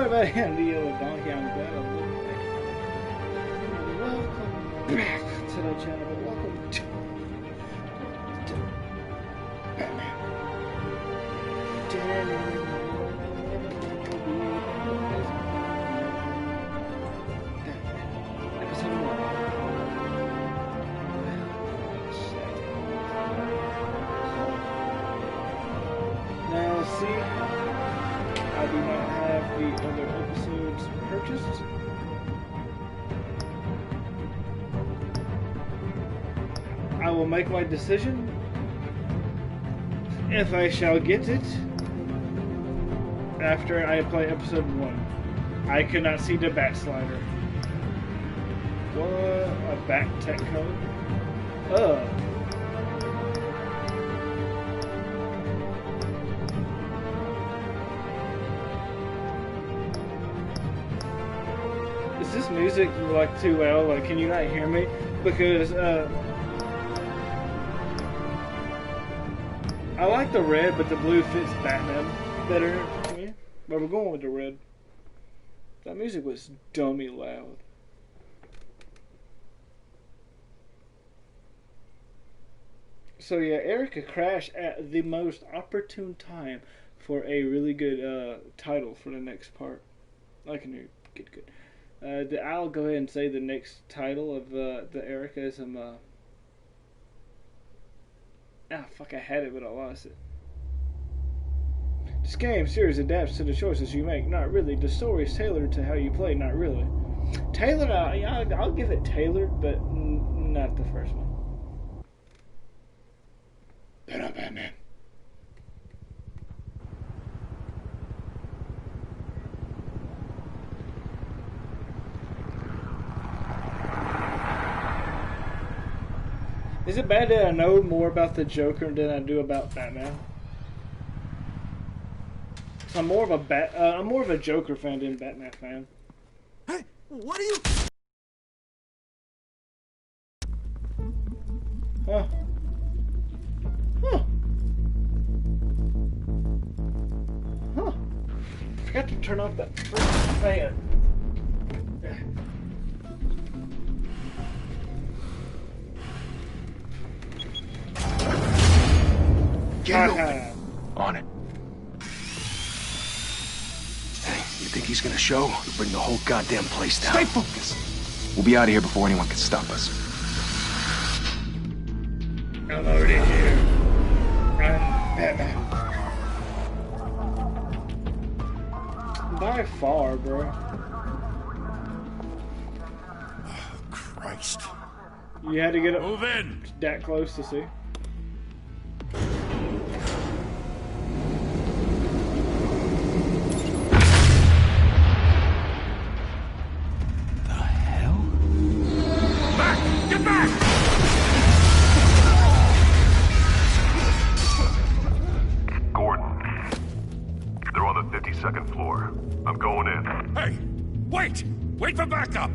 everybody, I'm TheYoloDonkey. I'm glad I'm looking back. Welcome back to the channel. Welcome to Batman. Episode 1. Now, see, I do not have the other episodes purchased. I will make my decision if I shall get it after I play episode 1. I could not see the bat slider. What? A back tech code? Is this music like too loud? Like, can you not hear me? Because I like the red, but the blue fits Batman better to me. But we're going with the red. That music was dummy loud. So yeah, Erica crashed at the most opportune time for a really good title for the next part. I can hear you. Good. I'll go ahead and say the next title of the Erica is fuck, I had it, but I lost it. This game series adapts to the choices you make. Not really. The story is tailored to how you play. Not really. Tailored, I'll give it tailored, but not the first one. But I'm Batman. Is it bad that I know more about the Joker than I do about Batman? So I'm more of a Joker fan than Batman fan. Hey, what are you? Huh. Forgot to turn off that freaking fan. Get moving. On it. Hey, you think he's gonna show? We'll bring the whole goddamn place down. Stay focused. We'll be out of here before anyone can stop us. I'm already here. I'm Batman. By far, bro. Oh, Christ. You had to get up Move in. that close to see. Second floor. I'm going in. Hey, wait! Wait for backup!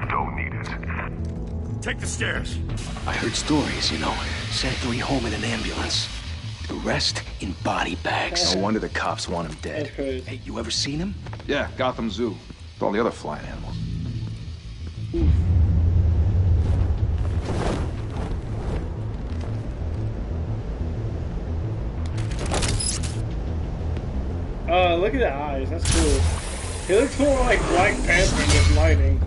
Don't need it. Take the stairs. I heard stories, you know. Sent 3 home in an ambulance. The rest in body bags. No wonder the cops want him dead. That's crazy. Hey, you ever seen him? Yeah, Gotham Zoo. With all the other flying animals. Look at the eyes. That's cool. He looks more like Black Panther with lighting.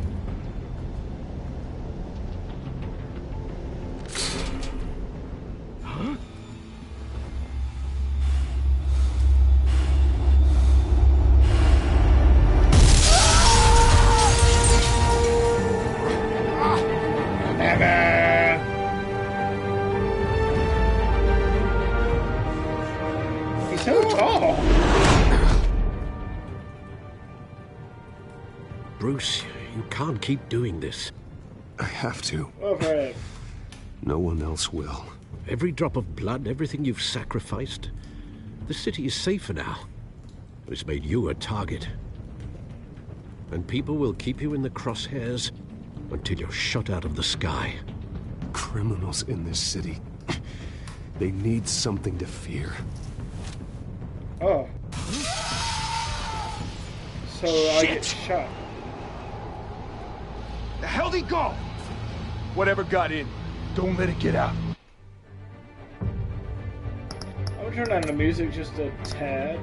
Huh? He's so tall. Bruce, you can't keep doing this. I have to. Okay. No one else will. Every drop of blood, everything you've sacrificed. The city is safer now. It's made you a target. And people will keep you in the crosshairs until you're shot out of the sky. Criminals in this city. They need something to fear. Oh. so I get shot. The hell'd he go? Whatever got in, don't let it get out. I'm gonna turn down the music just a tad.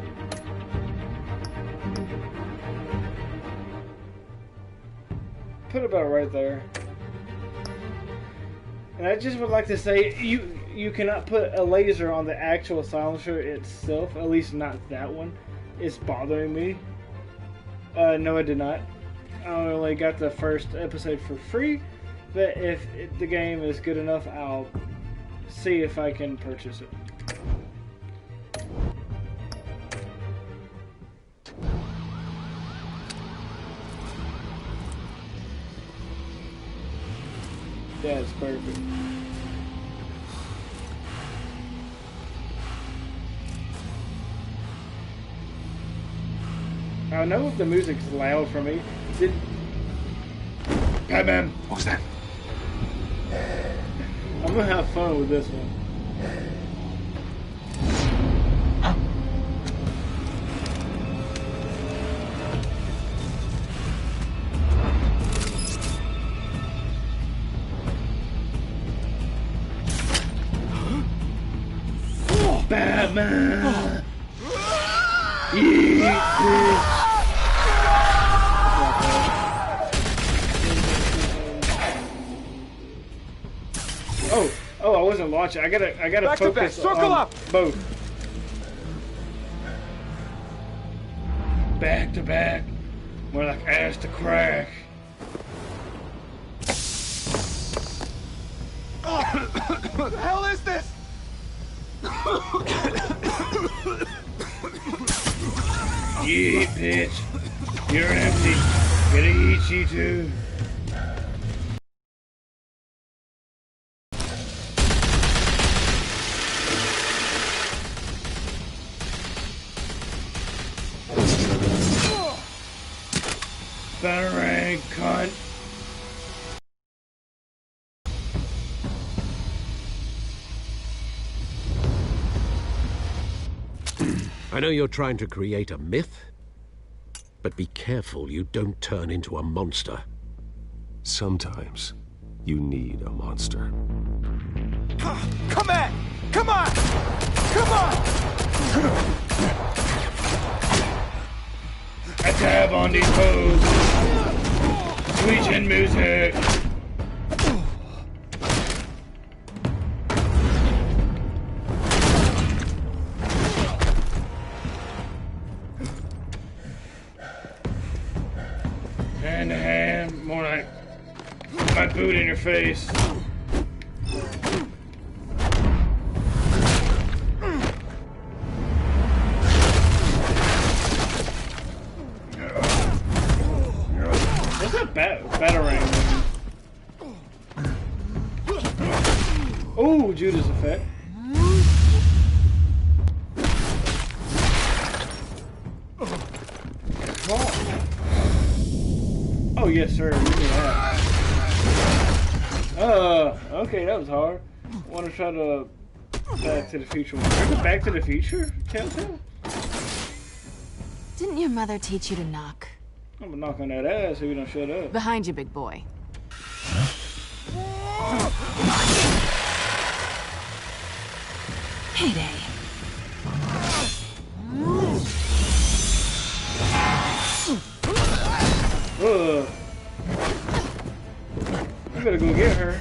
Put it about right there. And I just would like to say, you cannot put a laser on the actual silencer itself, at least not that one. It's bothering me. No, I did not. I only got the first episode for free, but if the game is good enough, I'll see if I can purchase it. That's perfect. I know if the music's loud for me. Batman! What was that? I'm gonna have fun with this one. Batman! Eat this! Oh, I wasn't watching. I gotta Back to back. focus Circle on up. both. Back to back. More like ass to crack. What the hell is this? Eat, bitch. You're empty. Gonna eat you too. Batarang, cunt. I know you're trying to create a myth, but be careful you don't turn into a monster. Sometimes you need a monster. Come at! Come on! Come on! A tab on these foes. Sweet chin music. Hand to hand, more like my boot in your face. What's that batarang? Oh, Judas effect. Oh yes, sir. Give me that. Okay, that was hard. I want to try to Back to the Future one. Remember Back to the Future? Telltale? Didn't your mother teach you to knock? I'm gonna knock on that ass if you don't shut up. Behind you, big boy. Payday. You better go get her.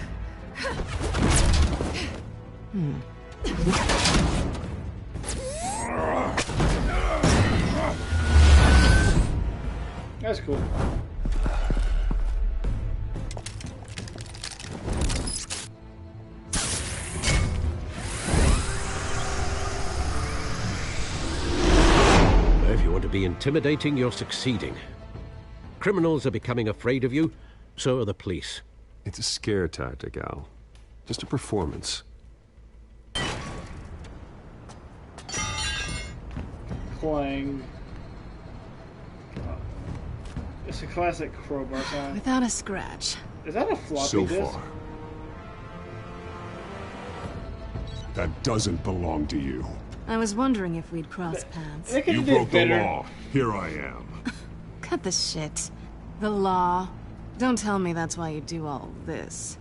That's cool. If you want to be intimidating, you're succeeding. Criminals are becoming afraid of you, so are the police. It's a scare tactic, Al. Just a performance. Clang. It's a classic crowbar sound. Without a scratch. Is that a floppy So disk? far. That doesn't belong to you. I was wondering if we'd cross paths. They could You have did broke the better. law. Here I am. Cut the shit. The law. Don't tell me that's why you do all this.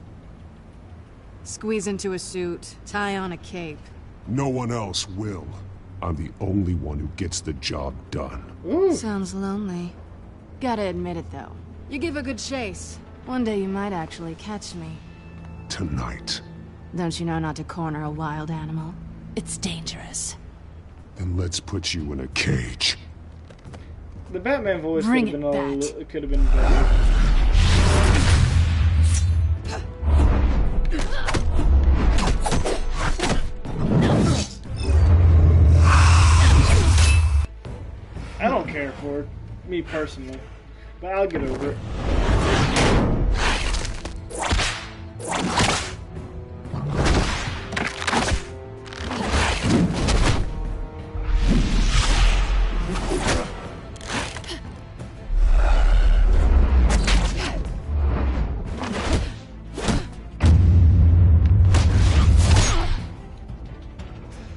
Squeeze into a suit, tie on a cape. No one else will. I'm the only one who gets the job done. Sounds lonely. Gotta admit it, though. You give a good chase. One day you might actually catch me. Tonight. Don't you know not to corner a wild animal? It's dangerous. Then let's put you in a cage. The Batman voice Bring could it, have been Bat. could have been better. I don't care for it, me personally, but I'll get over it.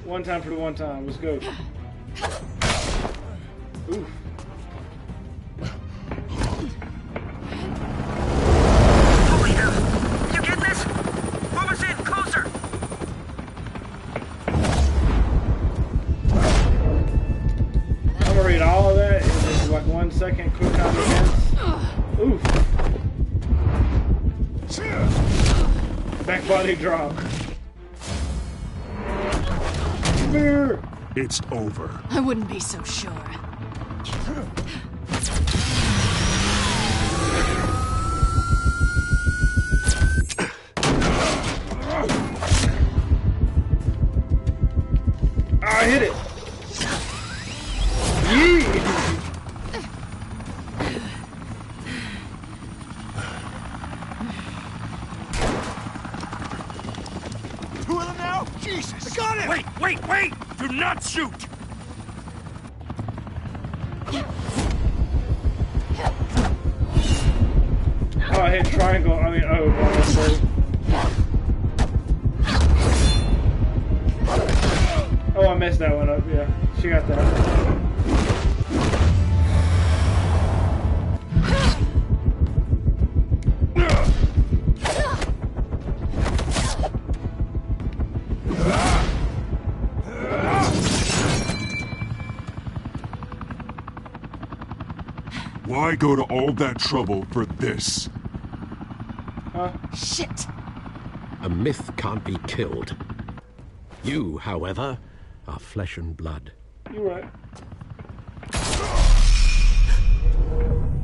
One time for the one time. Let's go. Oof. Over here. You get this? Move us in closer. I'm gonna read all of that in just like 1 second quick comments. Oof. Back body drop. Spear. It's over. I wouldn't be so sure. I hit it. Yee. Two of them now? Jesus! I got him! Wait! Do not shoot! Oh, I hit triangle. I mean, oh, honestly. Oh, I messed that one up. Yeah, she got that. Why go to all that trouble for this? Shit! A myth can't be killed. You, however, are flesh and blood. You're right.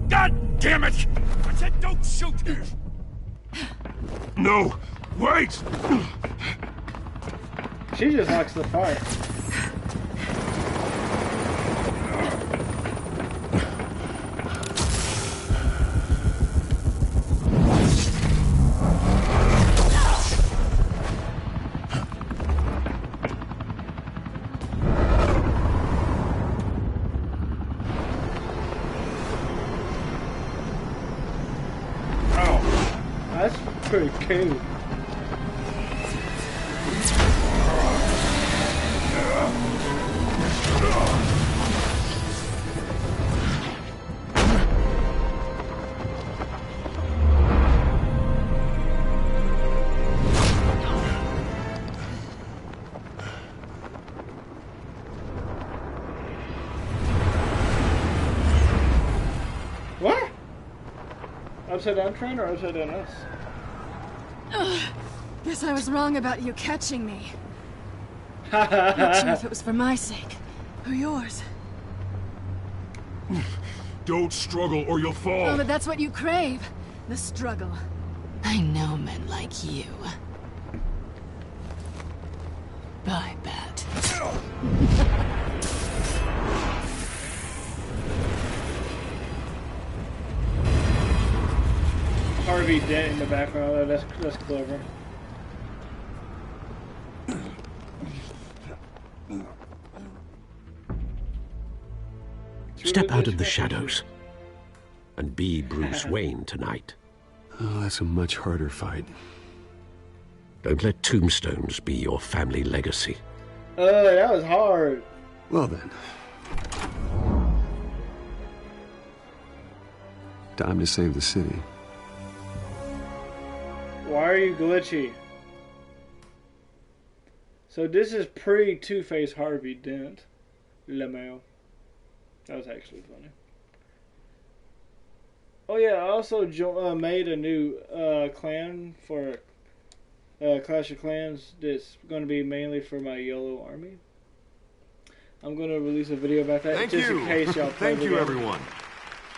God damn it! I said don't shoot! No! Wait! She just likes the fight. That's pretty cool. What? Upside down train or upside down us? Guess I was wrong about you catching me. Not sure if it was for my sake or yours. Don't struggle or you'll fall. Oh, but that's what you crave. The struggle. I know men like you. Bye, Bat. Harvey Dent in the background. That's clever. Step out of the shadows and be Bruce Wayne tonight. Oh, that's a much harder fight. Don't let tombstones be your family legacy. That was hard. Well then. Time to save the city. Why are you glitchy? So this is pre-Two-Face Harvey Dent. LeMail. That was actually funny. Oh yeah, I also made a new clan for Clash of Clans that's going to be mainly for my yellow army. I'm going to release a video about that in case y'all play Thank you, everyone.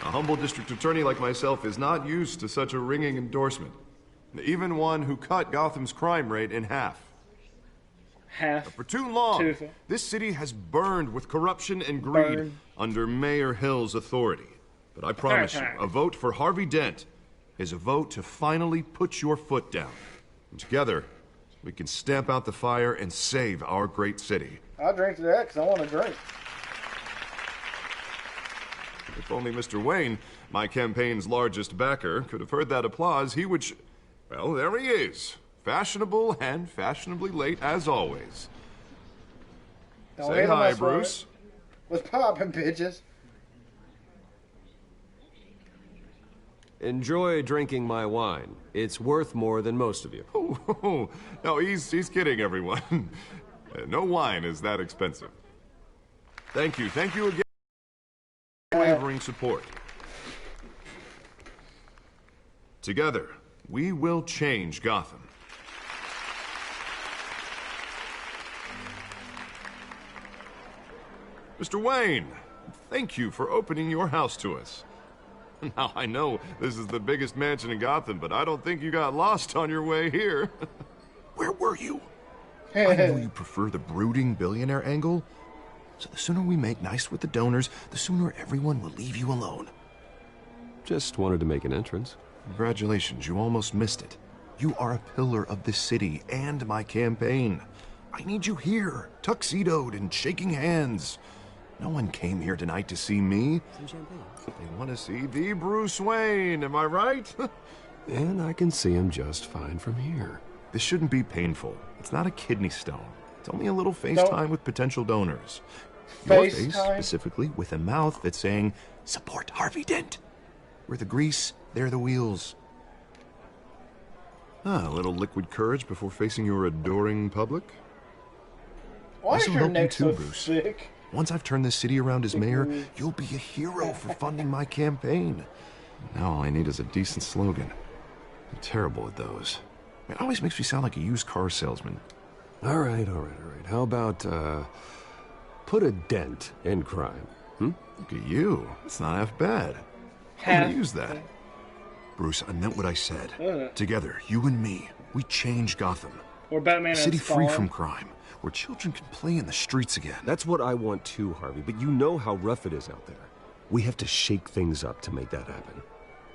A humble district attorney like myself is not used to such a ringing endorsement. Even one who cut Gotham's crime rate in half. Half. For too long, this city has burned with corruption and greed under Mayor Hill's authority. But I promise you, a vote for Harvey Dent is a vote to finally put your foot down. And together, we can stamp out the fire and save our great city. I'll drink to that because I want to drink. If only Mr. Wayne, my campaign's largest backer, could have heard that applause, he would... Well, there he is. Fashionable and fashionably late as always. Say hi, Bruce. What's poppin', bitches? Enjoy drinking my wine. It's worth more than most of you. Oh, no, he's kidding, everyone. No wine is that expensive. Thank you again for unwavering support. Together, we will change Gotham. Mr. Wayne, thank you for opening your house to us. Now, I know this is the biggest mansion in Gotham, but I don't think you got lost on your way here. Where were you? I know you prefer the brooding billionaire angle, so the sooner we make nice with the donors, the sooner everyone will leave you alone. Just wanted to make an entrance. Congratulations, you almost missed it. You are a pillar of this city and my campaign. I need you here, tuxedoed and shaking hands. No one came here tonight to see me. Some champagne. They want to see the Bruce Wayne, am I right? And I can see him just fine from here. This shouldn't be painful. It's not a kidney stone. It's only a little FaceTime with potential donors. Your face, specifically, with a mouth that's saying, support Harvey Dent. We're the grease, they're the wheels. A little liquid courage before facing your adoring public. Why is your neck so thick? Once I've turned this city around as mayor, you'll be a hero for funding my campaign. Now all I need is a decent slogan. I'm terrible at those. It always makes me sound like a used car salesman. All right. How about, put a dent in crime, Look at you. It's not half bad. I'm gonna use that. Bruce, I meant what I said. Together, you and me, we change Gotham. Or Batman and city free from crime, where children can play in the streets again. That's what I want too, Harvey, but you know how rough it is out there. We have to shake things up to make that happen.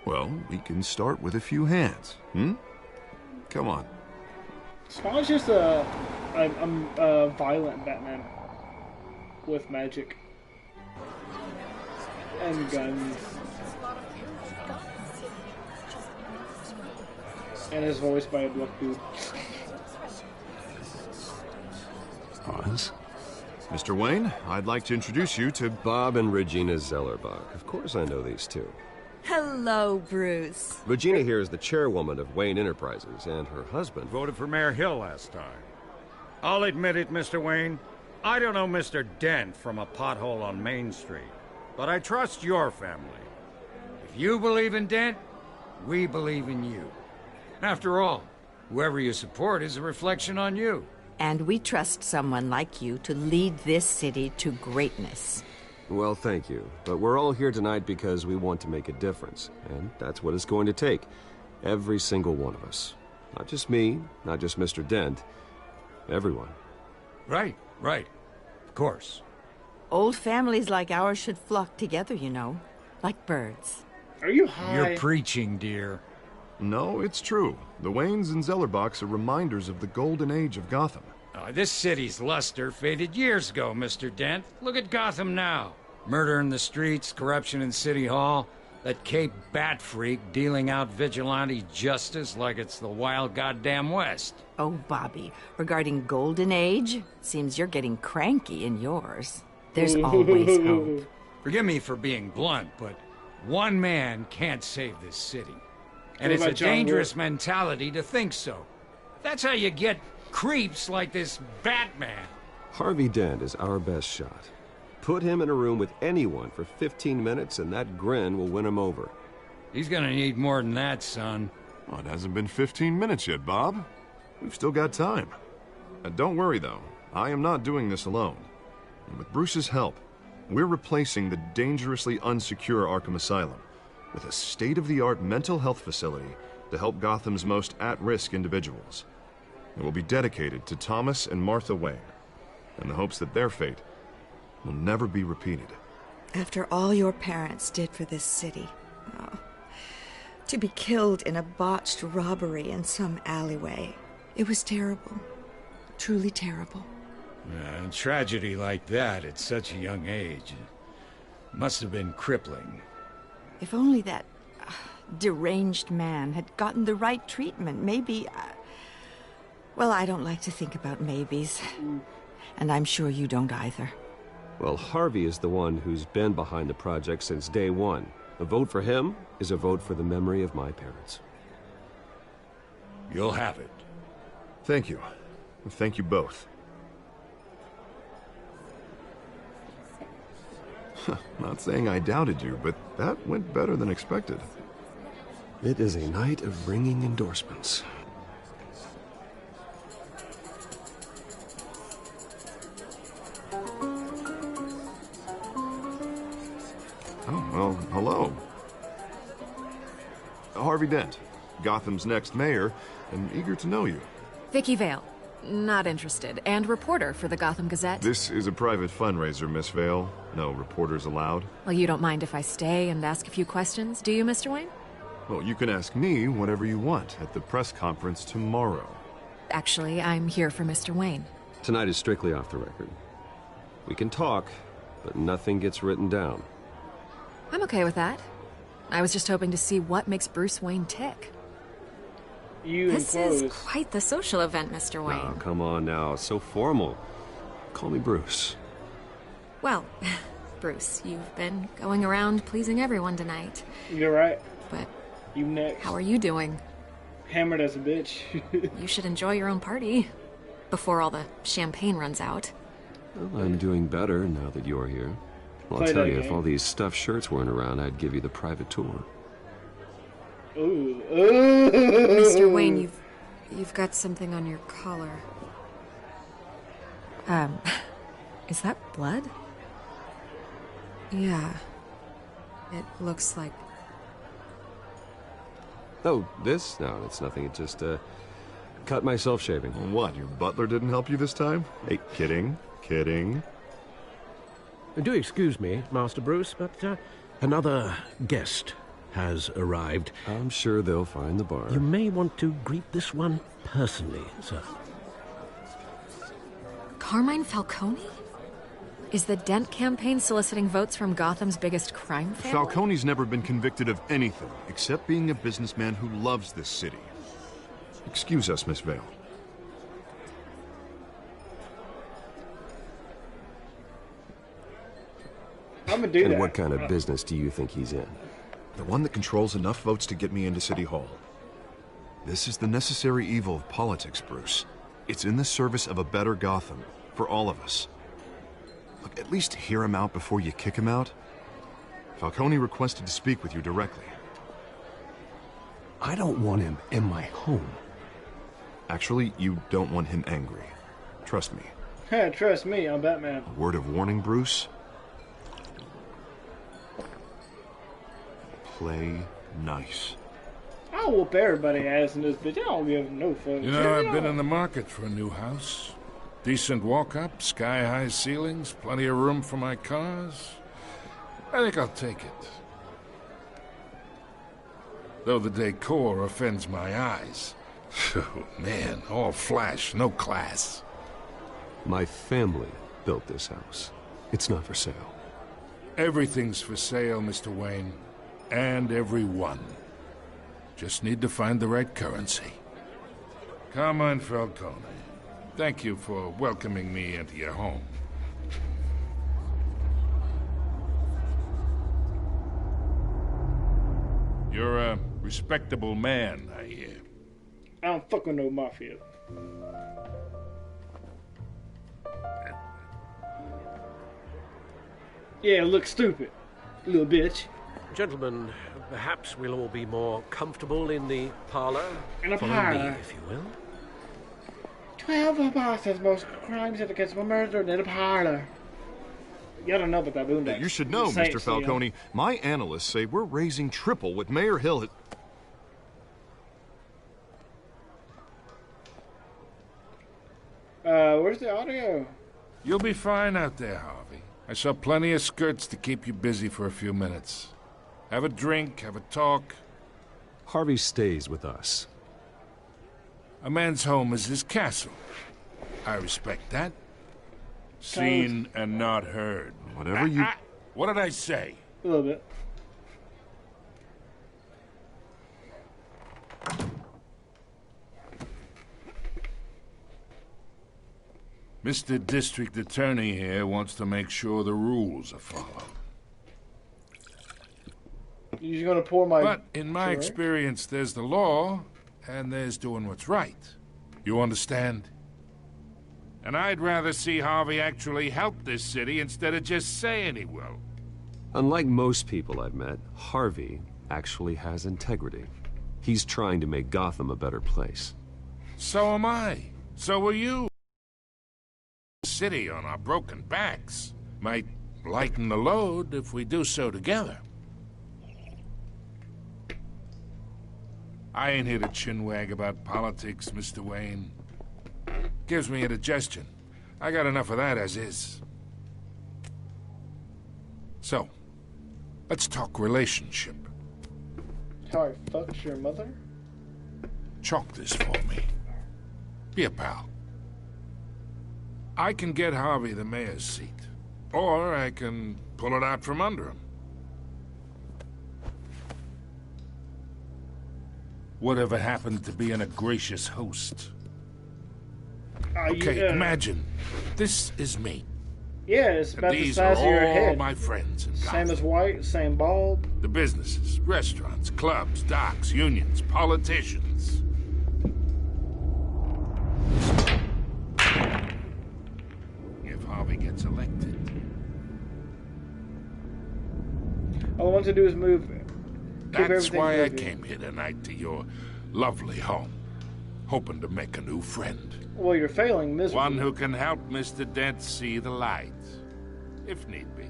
Well, we can start with a few hands, Come on. Spawn's just a violent Batman with magic and guns, and is voiced by a black dude. Pause. Mr. Wayne, I'd like to introduce you to Bob and Regina Zellerbach. Of course I know these two. Hello, Bruce. Regina here is the chairwoman of Wayne Enterprises, and her husband voted for Mayor Hill last time. I'll admit it, Mr. Wayne. I don't know Mr. Dent from a pothole on Main Street, but I trust your family. If you believe in Dent, we believe in you. After all, whoever you support is a reflection on you. And we trust someone like you to lead this city to greatness. Well, thank you. But we're all here tonight because we want to make a difference. And that's what it's going to take. Every single one of us. Not just me, not just Mr. Dent. Everyone. Right. Of course. Old families like ours should flock together, you know. Like birds. Are you high? You're preaching, dear. No, it's true. The Waynes and Zellerbachs are reminders of the golden age of Gotham. This city's luster faded years ago, Mr. Dent. Look at Gotham now. Murder in the streets, corruption in City Hall, that Cape Bat freak dealing out vigilante justice like it's the wild goddamn West. Oh, Bobby, regarding Golden Age, seems you're getting cranky in yours. There's always hope. Forgive me for being blunt, but One man can't save this city. And What it's a about John dangerous Wick? mentality to think so. That's how you get creeps like this Batman. Harvey Dent is our best shot. Put him in a room with anyone for 15 minutes and that grin will win him over. He's gonna need more than that, son. Well, it hasn't been 15 minutes yet, Bob. We've still got time. Don't worry, though. I am not doing this alone. And with Bruce's help, we're replacing the dangerously unsecure Arkham Asylum with a state-of-the-art mental health facility to help Gotham's most at-risk individuals. It will be dedicated to Thomas and Martha Wayne, in the hopes that their fate will never be repeated. After all your parents did for this city, oh, to be killed in a botched robbery in some alleyway, it was terrible. Truly terrible. A tragedy like that at such a young age must have been crippling. If only that deranged man had gotten the right treatment, maybe... well, I don't like to think about maybes. And I'm sure you don't either. Well, Harvey is the one who's been behind the project since day one. A vote for him is a vote for the memory of my parents. You'll have it. Thank you. Thank you both. Not saying I doubted you, but that went better than expected. It is a night of ringing endorsements. Oh, well, hello. Harvey Dent, Gotham's next mayor, and eager to know you. Vicky Vale. Not interested. And reporter for the Gotham Gazette. This is a private fundraiser, Miss Vale. No reporters allowed. Well, you don't mind if I stay and ask a few questions, do you, Mr. Wayne? Well, you can ask me whatever you want at the press conference tomorrow. Actually, I'm here for Mr. Wayne. Tonight is strictly off the record. We can talk, but nothing gets written down. I'm okay with that. I was just hoping to see what makes Bruce Wayne tick. This is quite the social event, Mr. Wayne. Oh, come on now. It's so formal. Call me Bruce. Well, Bruce, you've been going around pleasing everyone tonight. You're right. But you next. How are you doing? Hammered as a bitch. You should enjoy your own party before all the champagne runs out. Well, I'm doing better now that you're here. Well, I'll tell you, if all these stuffed shirts weren't around, I'd give you the private tour. Ooh. Mr. Wayne, you've got something on your collar. Is that blood? Yeah. It looks like... Oh, this? No, it's nothing. It just, cut myself shaving. What, your butler didn't help you this time? Hey, kidding. Kidding. Do excuse me, Master Bruce, but another guest has arrived. I'm sure they'll find the bar. You may want to greet this one personally, sir. Carmine Falcone? Is the Dent campaign soliciting votes from Gotham's biggest crime family? Falcone's never been convicted of anything except being a businessman who loves this city. Excuse us, Miss Vale. I'm gonna do that. And what kind of business do you think he's in? The one that controls enough votes to get me into City Hall. This is the necessary evil of politics, Bruce. It's in the service of a better Gotham, for all of us. Look, at least hear him out before you kick him out. Falcone requested to speak with you directly. I don't want him in my home. Actually, you don't want him angry. Trust me. Trust me, I'm Batman. A word of warning, Bruce. Play nice. I'll whoop everybody ass in this bitch. I don't give no fuck. You know, I've been in the market for a new house. Decent walk-up, sky-high ceilings, plenty of room for my cars. I think I'll take it. Though the decor offends my eyes. Oh, man, all flash, no class. My family built this house. It's not for sale. Everything's for sale, Mr. Wayne. And everyone. Just need to find the right currency. Carmine Falcone, thank you for welcoming me into your home. You're a respectable man, I hear. I don't fuck with no mafia. Yeah, look stupid, little bitch. Gentlemen, perhaps we'll all be more comfortable in the parlor. In the Follow parlor. me, if you will. 12 of Boston's most crime syndicates were murdered in a parlor. You don't know about that boondock. You should know, Mr. Falcone. My analysts say we're raising triple what Mayor Hill had... Where's the audio? You'll be fine out there, Harvey. I saw plenty of skirts to keep you busy for a few minutes. Have a drink, have a talk. Harvey stays with us. A man's home is his castle. I respect that. Seen and not heard. Whatever you... What did I say? A little bit. Mr. District Attorney here wants to make sure the rules are followed. You're gonna pour my... But in my experience, there's the law, and there's doing what's right. You understand? And I'd rather see Harvey actually help this city instead of just saying he will. Unlike most people I've met, Harvey actually has integrity. He's trying to make Gotham a better place. So am I. So are you. City on our broken backs might lighten the load if we do so together. I ain't here to chinwag about politics, Mr. Wayne. Gives me indigestion. I got enough of that as is. So, let's talk relationship. How I fucked your mother? Chalk this for me. Be a pal. I can get Harvey the mayor's seat, or I can pull it out from under him. Whatever happened to being a gracious host? Okay, imagine. This is me. Yeah, it's about the size of your head. My friends in Same as White, same bald. The businesses, restaurants, clubs, docks, unions, politicians. If Harvey gets elected. All I want to do is move. That's why I came here tonight to your lovely home, hoping to make a new friend. Well, you're failing miserably. One who can help Mr. Dent see the light, if need be.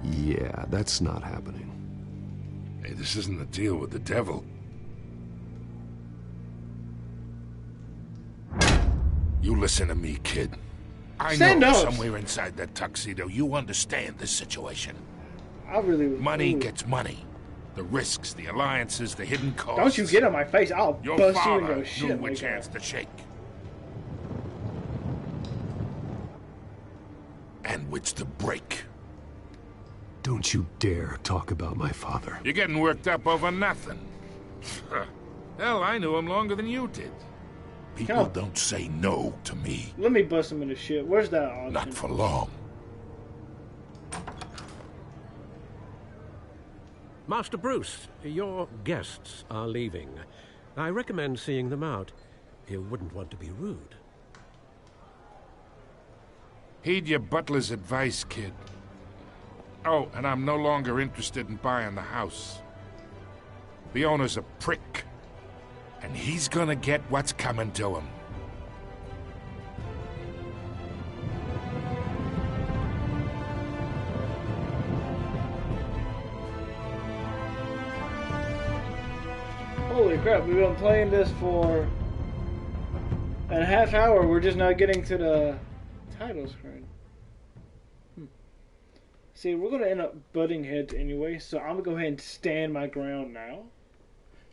Yeah, that's not happening. Hey, this isn't a deal with the devil. You listen to me, kid. I know somewhere inside that tuxedo you understand this situation. I really... Money gets money. The risks, the alliances, the hidden costs. Don't you get on my face, I'll bust you into Your shit. father knew which hands to shake. And which to break. Don't you dare talk about my father. You're getting worked up over nothing. Hell, I knew him longer than you did. People don't say no to me. Let me bust him into shit. Where's that option? Not for long. Master Bruce, your guests are leaving. I recommend seeing them out. You wouldn't want to be rude. Heed your butler's advice, kid. Oh, and I'm no longer interested in buying the house. The owner's a prick. And he's gonna get what's coming to him. Holy crap, we've been playing this for a half hour. We're just not getting to the title screen. See, we're going to end up butting heads anyway, so I'm going to go ahead and stand my ground now.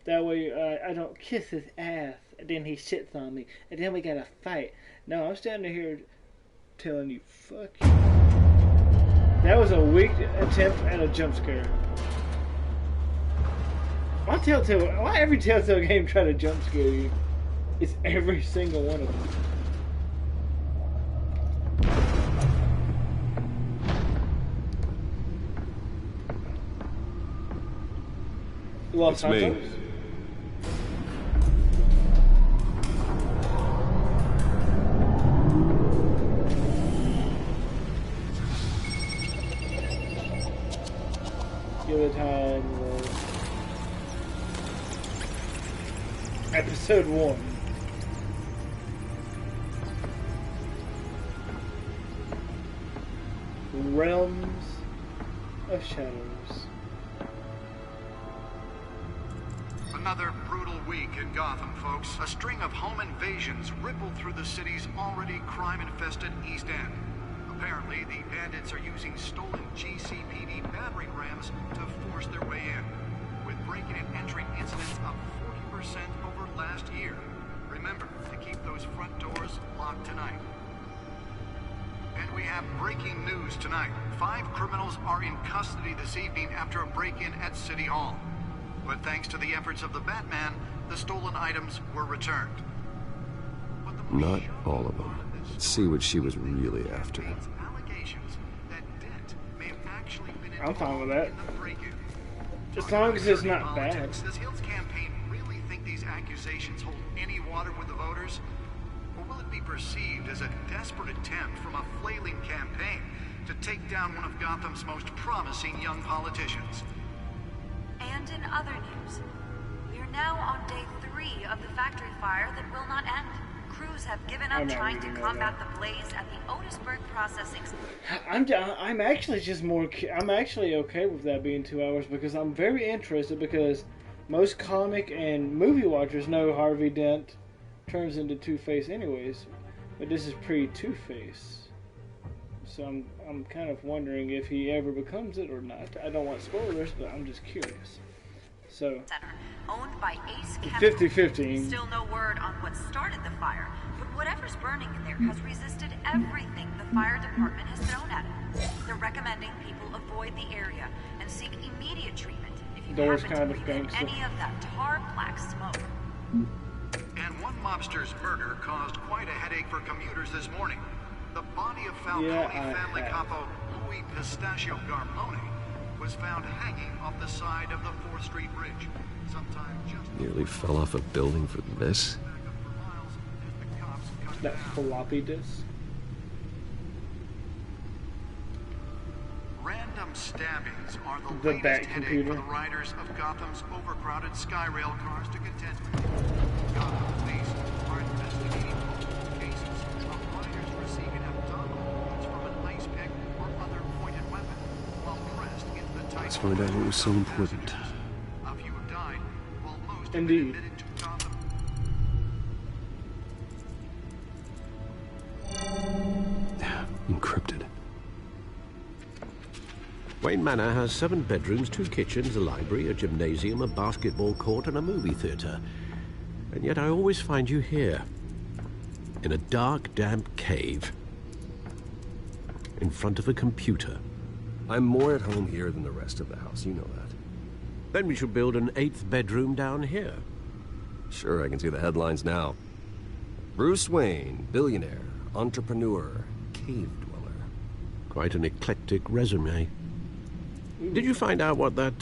That way I don't kiss his ass, and then he shits on me, and then we got to fight. No, I'm standing here telling you, fuck you. That was a weak attempt at a jump scare. Why every Telltale game try to jump scare you? It's every single one of them. Los It's me. Santos? Give it time. Episode 1. Realms of Shadows. Another brutal week in Gotham, folks. A string of home invasions rippled through the city's already crime-infested East End. Apparently, the bandits are using stolen GCPD battering rams to force their way in, with breaking and entering incidents up 40% over last year. Remember to keep those front doors locked tonight. And we have breaking news tonight. 5 criminals are in custody this evening after a break-in at City Hall. But thanks to the efforts of the Batman, the stolen items were returned. Not all of them. Let's see what she was really after. I'm fine with that. As long as it's not bad. Does Hill's campaign really think these accusations hold any water with the voters? Or will it be perceived as a desperate attempt from a flailing campaign to take down one of Gotham's most promising young politicians? And in other news, we are now on day 3 of the factory fire that will not end. Crews have given up trying to combat the blaze at the Otisburg processing. I'm actually just more. I'm actually okay with that being 2 hours because I'm very interested because most comic and movie watchers know Harvey Dent turns into Two-Face anyways, but this is pre-Two-Face. So I'm kind of wondering if he ever becomes it or not. I don't want spoilers, but I'm just curious. So, owned by Ace 50-50. Still no word on what started the fire, but whatever's burning in there has resisted everything the fire department has thrown at it. They're recommending people avoid the area and seek immediate treatment if you happen to breathe in any of that tar black smoke. And one mobster's murder caused quite a headache for commuters this morning. The body of Falcone family capo Louis Pistachio Garmone was found hanging off the side of the 4th Street Bridge. Sometime just Nearly fell off a building for this. That floppy disk. Random stabbings are the latest headache for the riders of Gotham's overcrowded Skyrail cars to contend with. Gotham police are investigating multiple cases of riders receiving abdominal wounds from an ice pick or other pointed weapon while pressed into the tight. Let's find out what was so important. A few have died, while most Indeed. have been admitted to Gotham. Encrypted. Wayne Manor has 7 bedrooms, 2 kitchens, a library, a gymnasium, a basketball court, and a movie theater. And yet I always find you here, in a dark, damp cave, in front of a computer. I'm more at home here than the rest of the house, you know that. Then we should build an 8th bedroom down here. Sure, I can see the headlines now. Bruce Wayne, billionaire, entrepreneur, cave dweller. Quite an eclectic resume. Did you find out what that,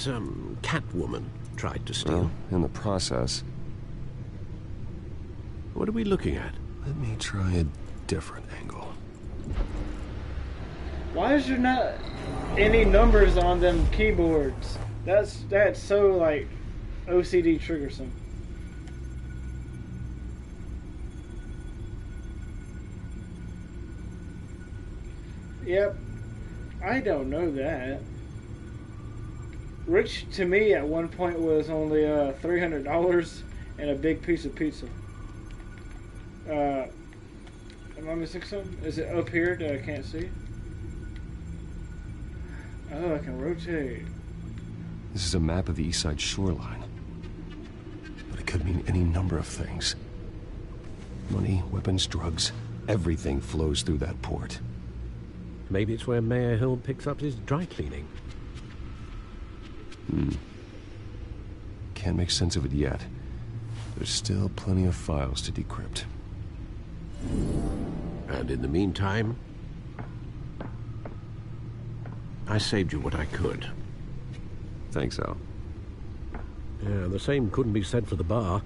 Catwoman tried to steal? Well, in the process. What are we looking at? Let me try a different angle. Why is there not any numbers on them keyboards? That's so, like, OCD triggersome. Yep. I don't know that. Rich, to me, at one point was only $300 and a big piece of pizza. Am I missing something? Is it up here that I can't see? Oh, I can rotate. This is a map of the East Side shoreline. But it could mean any number of things. Money, weapons, drugs, everything flows through that port. Maybe it's where Mayor Hill picks up his dry cleaning. Can't make sense of it yet. There's still plenty of files to decrypt. And in the meantime, I saved you what I could. Thanks, Al. Yeah, the same couldn't be said for the bar.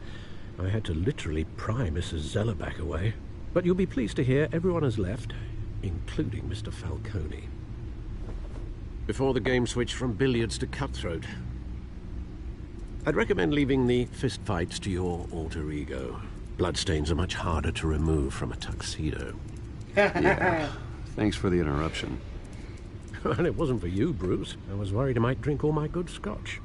I had to literally pry Mrs. Zeller back away. But you'll be pleased to hear everyone has left, including Mr. Falcone. Before the game switched from billiards to cutthroat. I'd recommend leaving the fistfights to your alter ego. Bloodstains are much harder to remove from a tuxedo. Yeah. Thanks for the interruption. Well, it wasn't for you, Bruce. I was worried I might drink all my good scotch.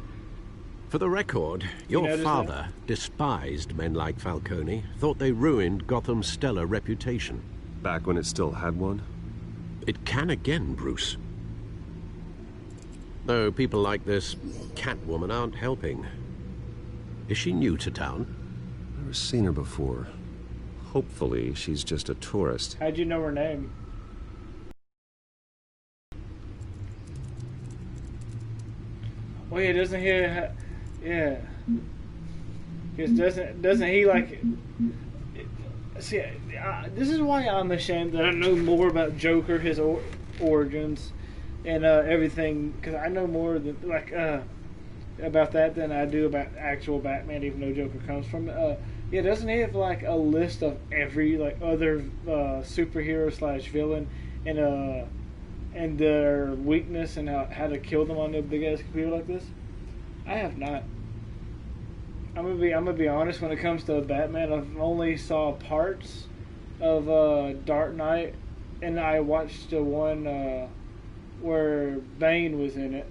For the record, your father despised men like Falcone, thought they ruined Gotham's stellar reputation. Back when it still had one? It can again, Bruce. Though people like this Catwoman aren't helping. Is she new to town? Never seen her before. Hopefully, she's just a tourist. How'd you know her name? Oh yeah, doesn't he? Yeah. Because doesn't he like? See, this is why I'm ashamed that I know more about Joker, his origins, and everything. Because I know more than about that than I do about actual Batman, even though Joker comes from. Yeah, doesn't he have like a list of every like other superhero / villain and their weakness and how to kill them on a big ass computer like this? I have not. I'm gonna be honest. When it comes to Batman, I've only saw parts of Dark Knight, and I watched the one where Bane was in it,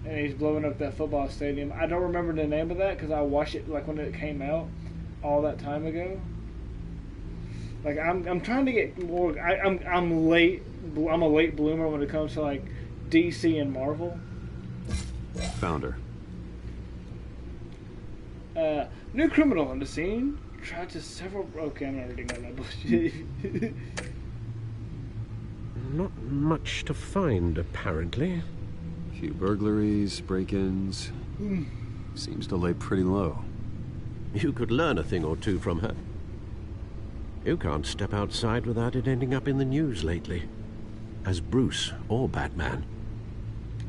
and he's blowing up that football stadium. I don't remember the name of that because I watched it like when it came out all that time ago. Like I'm trying to get more. I'm late. I'm a late bloomer when it comes to like DC and Marvel. Found her. New criminal on the scene. Tried to several. Okay, I'm not reading that bullshit. Not much to find, apparently. A few burglaries, break-ins. Seems to lay pretty low. You could learn a thing or two from her. You can't step outside without it ending up in the news lately. As Bruce or Batman.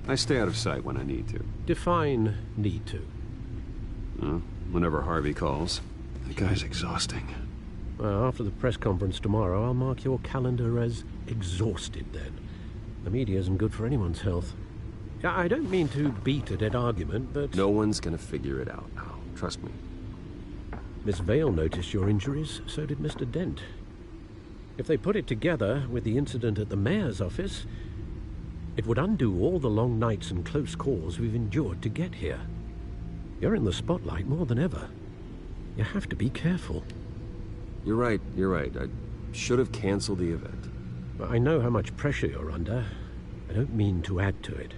I stay out of sight when I need to. Define need to. Whenever Harvey calls. That guy's exhausting. Well, after the press conference tomorrow, I'll mark your calendar as exhausted then. The media isn't good for anyone's health. I don't mean to beat a dead argument, but... No one's gonna figure it out now. Trust me. Miss Vale noticed your injuries, so did Mr. Dent. If they put it together with the incident at the mayor's office, it would undo all the long nights and close calls we've endured to get here. You're in the spotlight more than ever. You have to be careful. You're right. I should have canceled the event. But I know how much pressure you're under. I don't mean to add to it.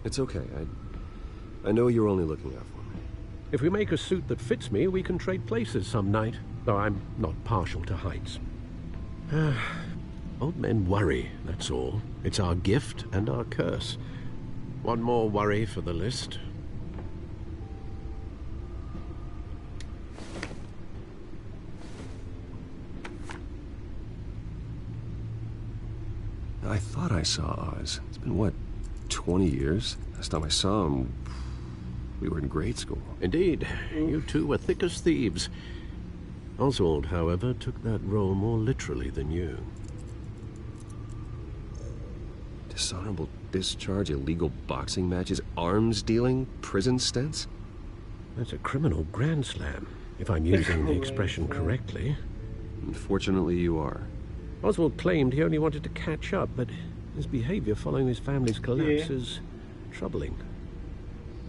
It's okay. I know you're only looking out for me. If we make a suit that fits me, we can trade places some night. Though I'm not partial to heights. Old men worry, that's all. It's our gift and our curse. One more worry for the list. I thought I saw Oz. It's been, what, 20 years? Last time I saw him, we were in grade school. Indeed. You two were thick as thieves. Oswald, however, took that role more literally than you. Dishonorable discharge, illegal boxing matches, arms dealing, prison stints? That's a criminal grand slam, if I'm using the expression correctly. Unfortunately, you are. Oswald claimed he only wanted to catch up, but his behavior following his family's collapse is troubling.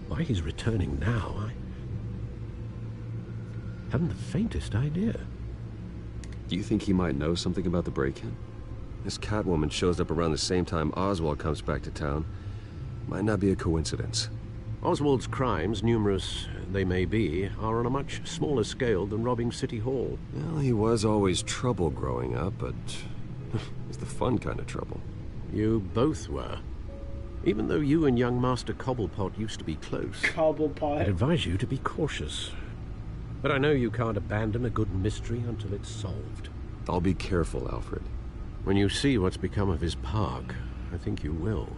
Why he's returning now, I haven't the faintest idea. Do you think he might know something about the break-in? This Catwoman shows up around the same time Oswald comes back to town. Might not be a coincidence. Oswald's crimes, numerous they may be, are on a much smaller scale than robbing City Hall. Well, he was always trouble growing up, but it's the fun kind of trouble. You both were. Even though you and young Master Cobblepot used to be close. Cobblepot. I'd advise you to be cautious. But I know you can't abandon a good mystery until it's solved. I'll be careful, Alfred. When you see what's become of his park, I think you will.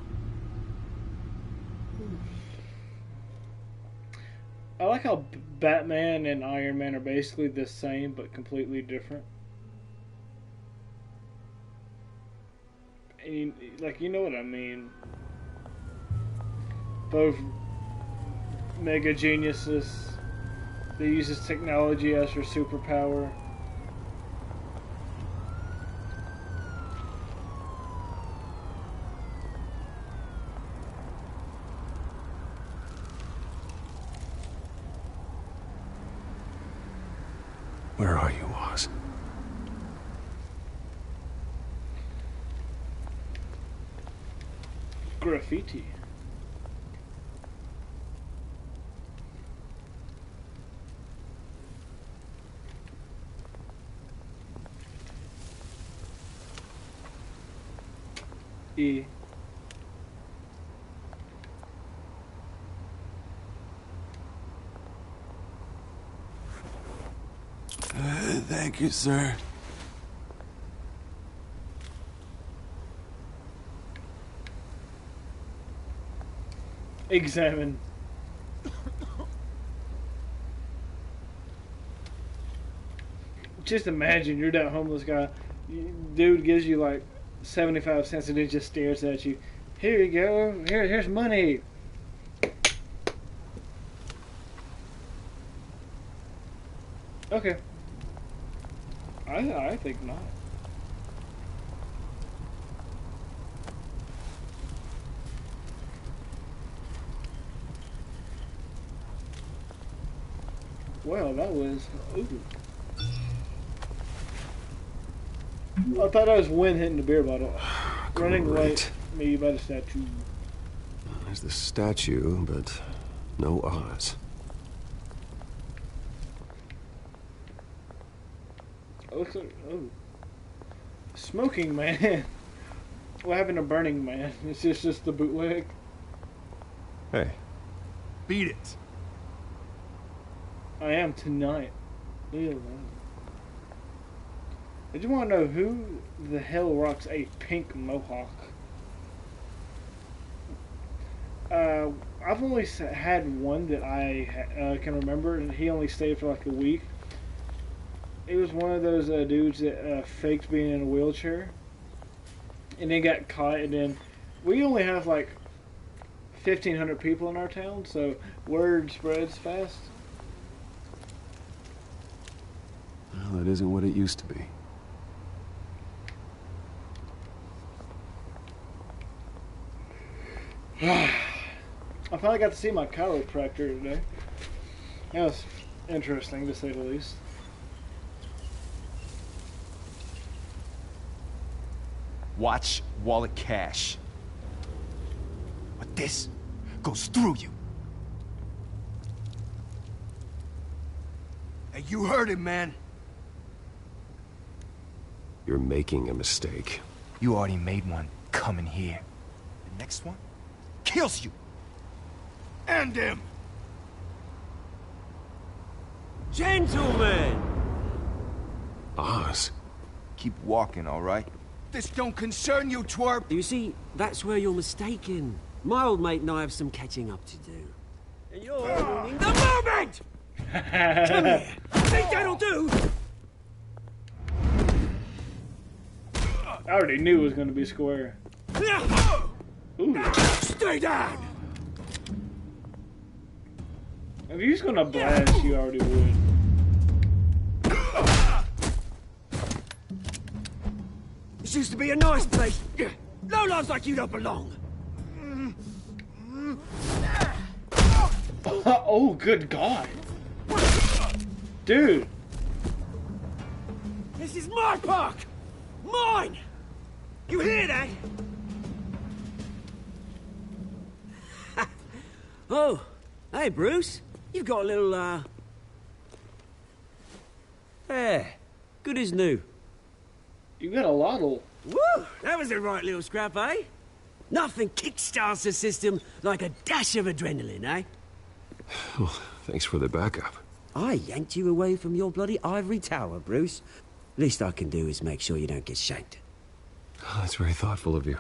I like how Batman and Iron Man are basically the same but completely different. And you know what I mean. Both mega geniuses. They use this technology as their superpower. Where are you, Oz? Graffiti. E. Thank you, sir. Examine. Just imagine you're that homeless guy. Dude gives you like 75 cents and he just stares at you. Here you go. Here's money. Okay. I think not. Well, that was... Ooh. I thought I was wind hitting the beer bottle. Running late, me by the statue. There's the statue, but no Oz. It looks like... Oh. Smoking Man. What happened to Burning Man? It's just the bootleg. Hey. Beat it. I am tonight. Ew. I just want to know who the hell rocks a pink mohawk. I've only had one that I can remember, and he only stayed for like a week. It was one of those dudes that faked being in a wheelchair, and then got caught. And then we only have like 1,500 people in our town, so word spreads fast. Well, it isn't what it used to be. I finally got to see my chiropractor today. That was interesting, to say the least. Watch wallet cash. But this goes through you. Hey, you heard him, man. You're making a mistake. You already made one coming here. The next one kills you. And him. Gentlemen! Oz. Keep walking, all right? This don't concern you, twerp. You see, that's where you're mistaken. My old mate and I have some catching up to do. And you're ruining the moment! Come here. Think that'll do? I already knew it was going to be square. Ooh. Stay down! If you're just going to blast, you already would. This used to be a nice place. Lowlifes like you don't belong. Oh, good God. Dude. This is my park! Mine! You hear that? Oh, hey, Bruce. You've got a little, There. Good as new. You got a lottle. Woo! That was a right little scrap, eh? Nothing kickstarts the system like a dash of adrenaline, eh? Well, thanks for the backup. I yanked you away from your bloody ivory tower, Bruce. Least I can do is make sure you don't get shanked. Oh, that's very thoughtful of you.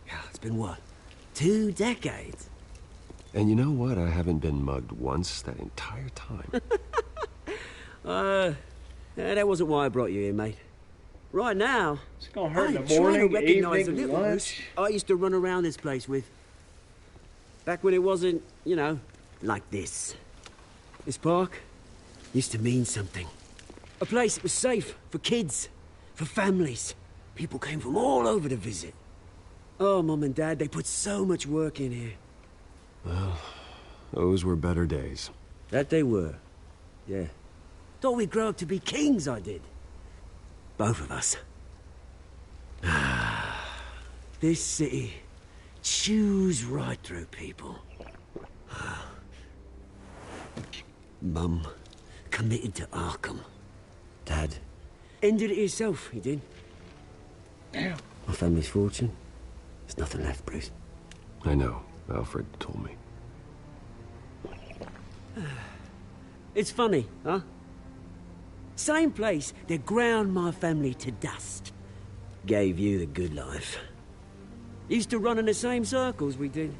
Yeah, it's been what? 2 decades? And you know what? I haven't been mugged once that entire time. That wasn't why I brought you here, mate. Right now, it's gonna hurt in the I'm morning, trying to recognize evening, a little lunch. I used to run around this place with. Back when it wasn't, you know, like this. This park used to mean something. A place that was safe for kids, for families. People came from all over to visit. Oh, Mum and Dad, they put so much work in here. Well, those were better days. That they were. Yeah. Thought we'd grow up to be kings, I did. Both of us. This city chews right through people. Mum committed to Arkham. Dad ended it himself, he did. Damn. My family's fortune. There's nothing left, Bruce. I know. Alfred told me. It's funny, huh? Same place that ground my family to dust. Gave you the good life. Used to run in the same circles we did.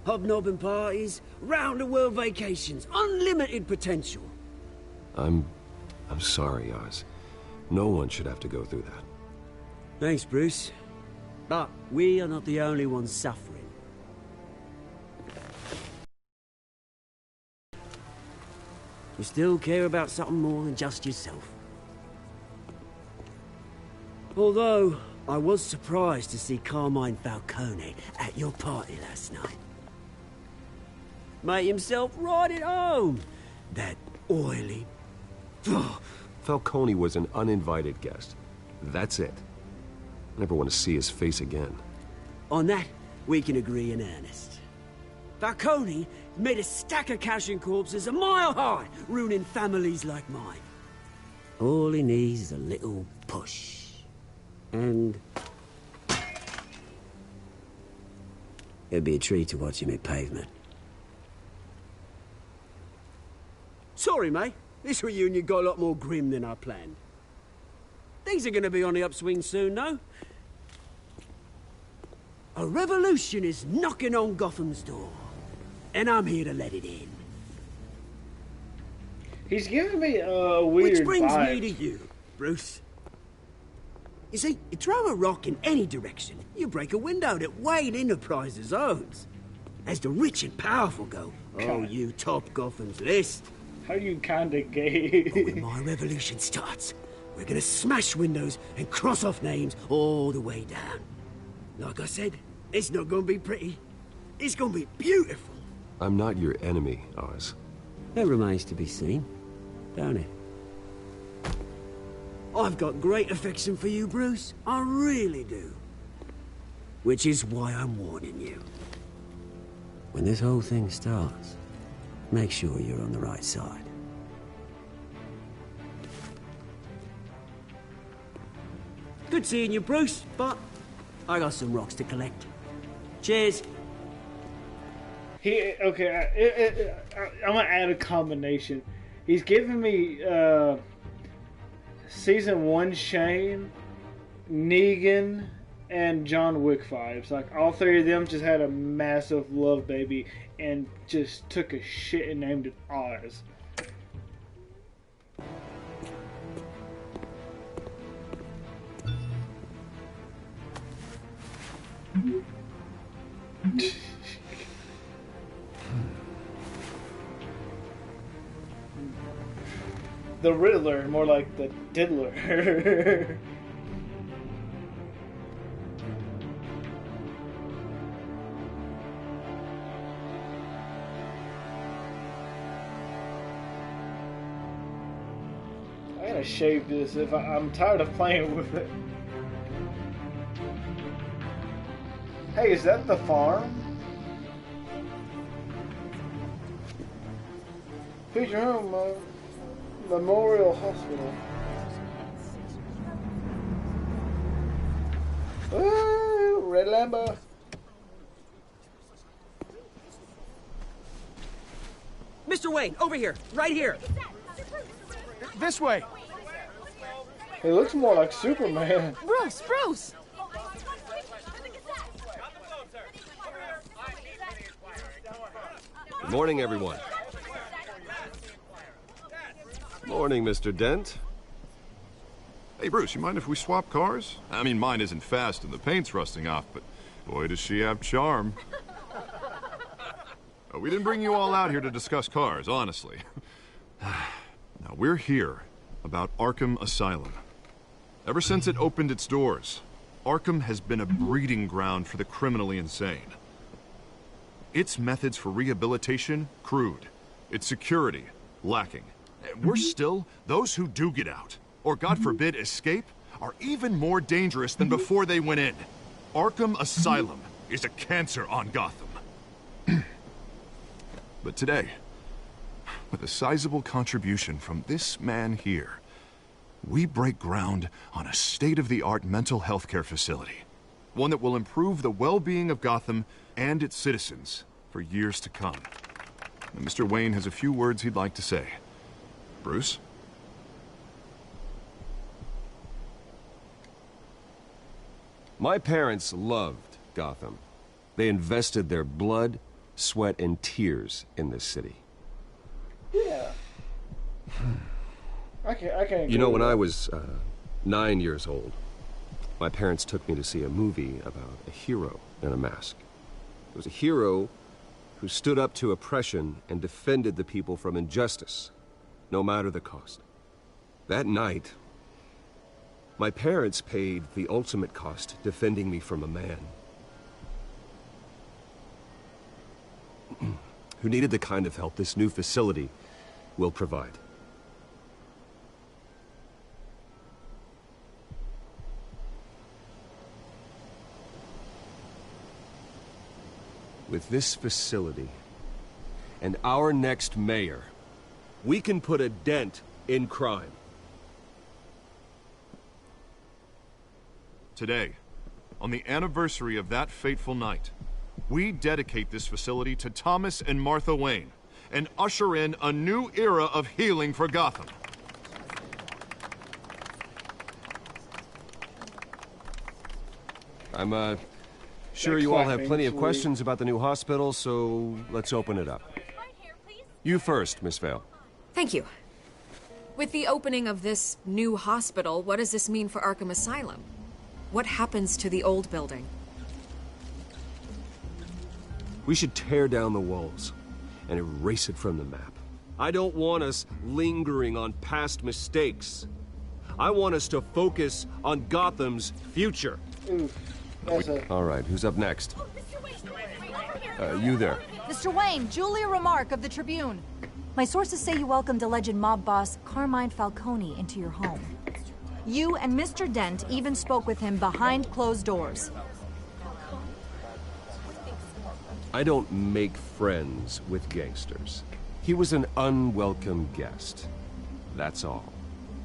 Hobnobbing parties, round-the-world vacations, unlimited potential. I'm sorry, Oz. No one should have to go through that. Thanks, Bruce. But we are not the only ones suffering. You still care about something more than just yourself. Although, I was surprised to see Carmine Falcone at your party last night. Made himself right at home. That oily... Falcone was an uninvited guest. That's it. I never want to see his face again. On that, we can agree in earnest. Falcone made a stack of cash and corpses a mile high, ruining families like mine. All he needs is a little push. And... it'd be a treat to watch him hit pavement. Sorry, mate. This reunion got a lot more grim than I planned. Things are gonna be on the upswing soon, though. A revolution is knocking on Gotham's door. And I'm here to let it in. He's giving me a weird Which brings vibe. me to you, Bruce. You see, you throw a rock in any direction, you break a window that Wayne Enterprises owns. As the rich and powerful go, oh, you top Gotham's list. How you kinda gay? But when my revolution starts, we're gonna smash windows and cross off names all the way down. Like I said, it's not gonna be pretty. It's gonna be beautiful. I'm not your enemy, Oz. That remains to be seen, don't it? I've got great affection for you, Bruce. I really do. Which is why I'm warning you. When this whole thing starts, make sure you're on the right side. Good seeing you, Bruce, but I got some rocks to collect. Cheers. Okay, I'm gonna add a combination. He's giving me season 1 Shane, Negan, and John Wick vibes. Like all three of them just had a massive love baby and just took a shit and named it Oz. The Riddler, more like the Diddler. I gotta shave this if I'm tired of playing with it. Hey, is that the farm? Feature home, Memorial Hospital. Ooh, red Lambo. Mr. Wayne, over here, right here. This way. He looks more like Superman. Bruce, Bruce! Morning, everyone. Morning, Mr. Dent. Hey, Bruce, you mind if we swap cars? I mean, mine isn't fast and the paint's rusting off, but boy, does she have charm. We didn't bring you all out here to discuss cars, honestly. Now, we're here about Arkham Asylum. Ever since it opened its doors, Arkham has been a breeding ground for the criminally insane. Its methods for rehabilitation, crude. Its security, lacking. Worse still, those who do get out, or God forbid escape, are even more dangerous than before they went in. Arkham Asylum is a cancer on Gotham. But today, with a sizable contribution from this man here, we break ground on a state-of-the-art mental health care facility. One that will improve the well-being of Gotham and its citizens for years to come. And Mr. Wayne has a few words he'd like to say. Bruce? My parents loved Gotham. They invested their blood, sweat, and tears in this city. Yeah. I can't. You know, when I was 9 years old, my parents took me to see a movie about a hero in a mask. It was a hero who stood up to oppression and defended the people from injustice, no matter the cost. That night, my parents paid the ultimate cost defending me from a man who needed the kind of help this new facility will provide. With this facility and our next mayor, we can put a dent in crime. Today, on the anniversary of that fateful night, we dedicate this facility to Thomas and Martha Wayne and usher in a new era of healing for Gotham. I'm sure you all have plenty of questions about the new hospital, so let's open it up. You first, Miss Vale. Thank you. With the opening of this new hospital, what does this mean for Arkham Asylum? What happens to the old building? We should tear down the walls and erase it from the map. I don't want us lingering on past mistakes. I want us to focus on Gotham's future. All right, who's up next? You there. Mr. Wayne, Julia Remark of the Tribune. My sources say you welcomed alleged mob boss Carmine Falcone into your home. You and Mr. Dent even spoke with him behind closed doors. I don't make friends with gangsters. He was an unwelcome guest. That's all.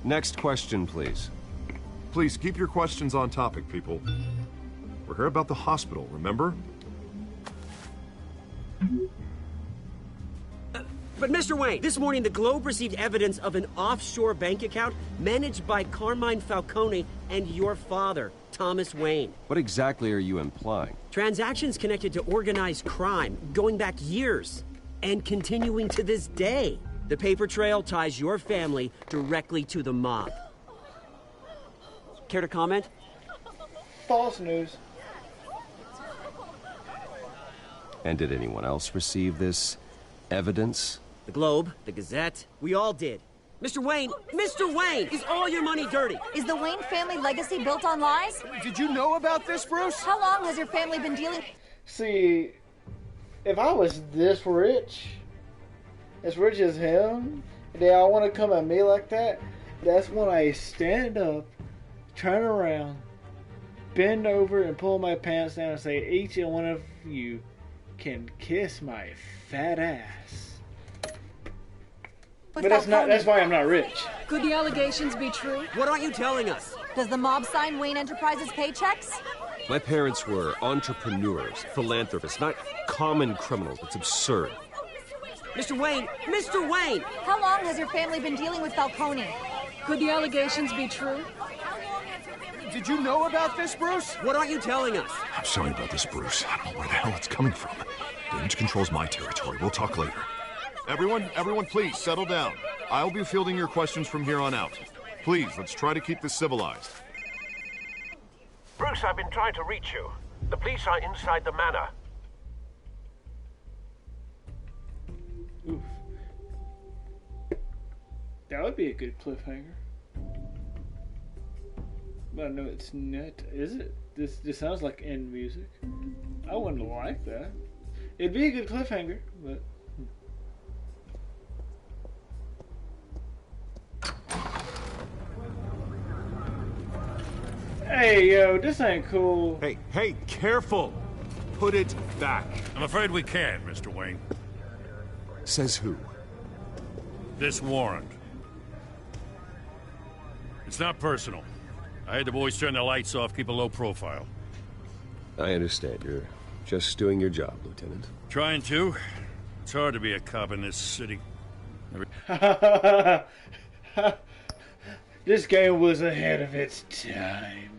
Next question, please. Please keep your questions on topic, people. We're here about the hospital, remember? But Mr. Wayne, this morning the Globe received evidence of an offshore bank account managed by Carmine Falcone and your father, Thomas Wayne. What exactly are you implying? Transactions connected to organized crime, going back years, and continuing to this day. The paper trail ties your family directly to the mob. Care to comment? False news. And did anyone else receive this evidence? The Globe, the Gazette, we all did. Mr. Wayne, is all your money dirty? Is the Wayne family legacy built on lies? Did you know about this, Bruce? How long has your family been dealing... See, if I was this rich as him, and they all want to come at me like that, that's when I stand up, turn around, bend over, and pull my pants down and say, each and one of you can kiss my fat ass. But that's why I'm not rich. Could the allegations be true? What aren't you telling us? Does the mob sign Wayne Enterprises paychecks? My parents were entrepreneurs, philanthropists, not common criminals. It's absurd. Mr. Wayne! How long has your family been dealing with Falcone? Could the allegations be true? Did you know about this, Bruce? What aren't you telling us? I'm sorry about this, Bruce. I don't know where the hell it's coming from. Damage control's my territory. We'll talk later. Everyone, please, settle down. I'll be fielding your questions from here on out. Please, let's try to keep this civilized. Bruce, I've been trying to reach you. The police are inside the manor. Oof. That would be a good cliffhanger. But I know it's not. Is it? This sounds like end music. I wouldn't like that. It'd be a good cliffhanger, but... Hey, yo, this ain't cool. Hey, careful! Put it back. I'm afraid we can't, Mr. Wayne. Says who? This warrant. It's not personal. I had the boys turn the lights off, keep a low profile. I understand. You're just doing your job, Lieutenant. Trying to. It's hard to be a cop in this city. This game was ahead of its time.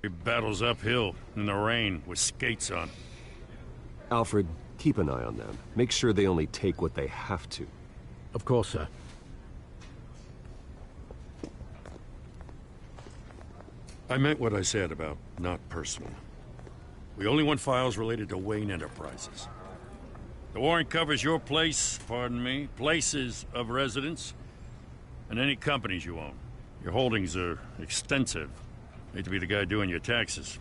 He battles uphill in the rain with skates on. Alfred, keep an eye on them. Make sure they only take what they have to. Of course, sir. I meant what I said about not personal. We only want files related to Wayne Enterprises. The warrant covers your place, pardon me, places of residence, and any companies you own. Your holdings are extensive. Hate to be the guy doing your taxes.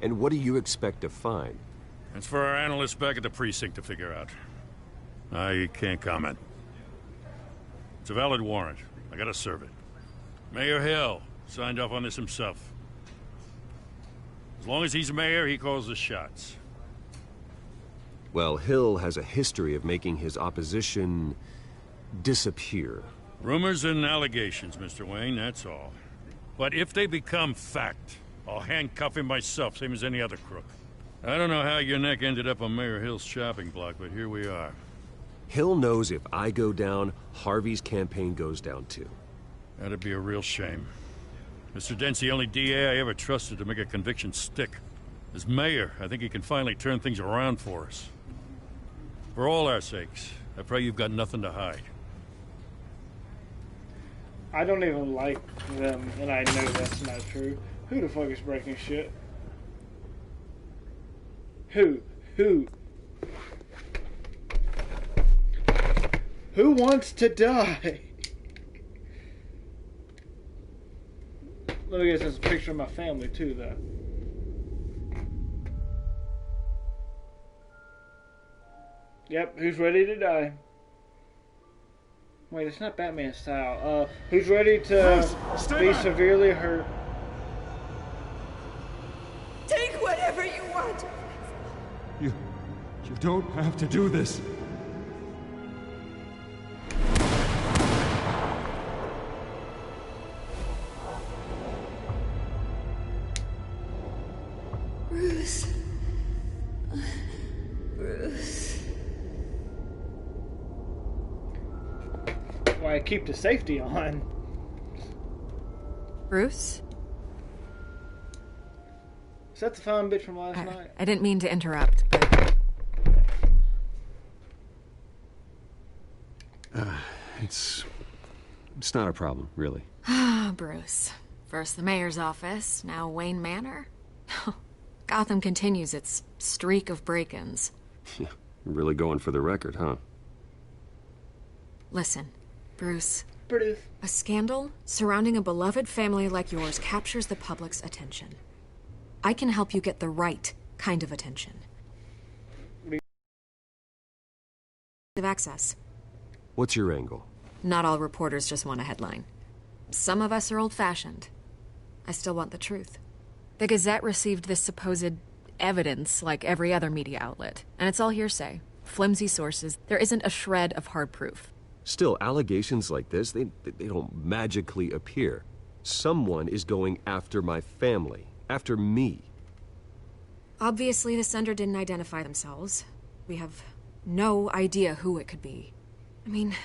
And what do you expect to find? That's for our analysts back at the precinct to figure out. I can't comment. It's a valid warrant. I gotta serve it. Mayor Hill signed off on this himself. As long as he's mayor, he calls the shots. Well, Hill has a history of making his opposition disappear. Rumors and allegations, Mr. Wayne, that's all. But if they become fact, I'll handcuff him myself, same as any other crook. I don't know how your neck ended up on Mayor Hill's shopping block, but here we are. Hill knows if I go down, Harvey's campaign goes down too. That'd be a real shame. Mr. Dent's the only DA I ever trusted to make a conviction stick. As mayor, I think he can finally turn things around for us. For all our sakes, I pray you've got nothing to hide. I don't even like them, and I know that's not true. Who the fuck is breaking shit? Who? Who wants to die? Let me get this picture of my family too, though. Yep, who's ready to die? Wait, it's not Batman style. Who's ready to be severely hurt? Take whatever you want. You don't have to do this. Bruce. Bruce. Why I keep the safety on. Bruce? Is that the phone bitch from last night? I didn't mean to interrupt, but... It's not a problem, really. Ah, Bruce. First the mayor's office, now Wayne Manor. Gotham continues its streak of break-ins. You're really going for the record, huh? Listen, Bruce. Bruce. A scandal surrounding a beloved family like yours captures the public's attention. I can help you get the right kind of attention. Of access. What's your angle? Not all reporters just want a headline. Some of us are old-fashioned. I still want the truth. The Gazette received this supposed evidence like every other media outlet, and it's all hearsay. Flimsy sources. There isn't a shred of hard proof. Still, allegations like this, they don't magically appear. Someone is going after my family, after me. Obviously, the sender didn't identify themselves. We have no idea who it could be. I mean,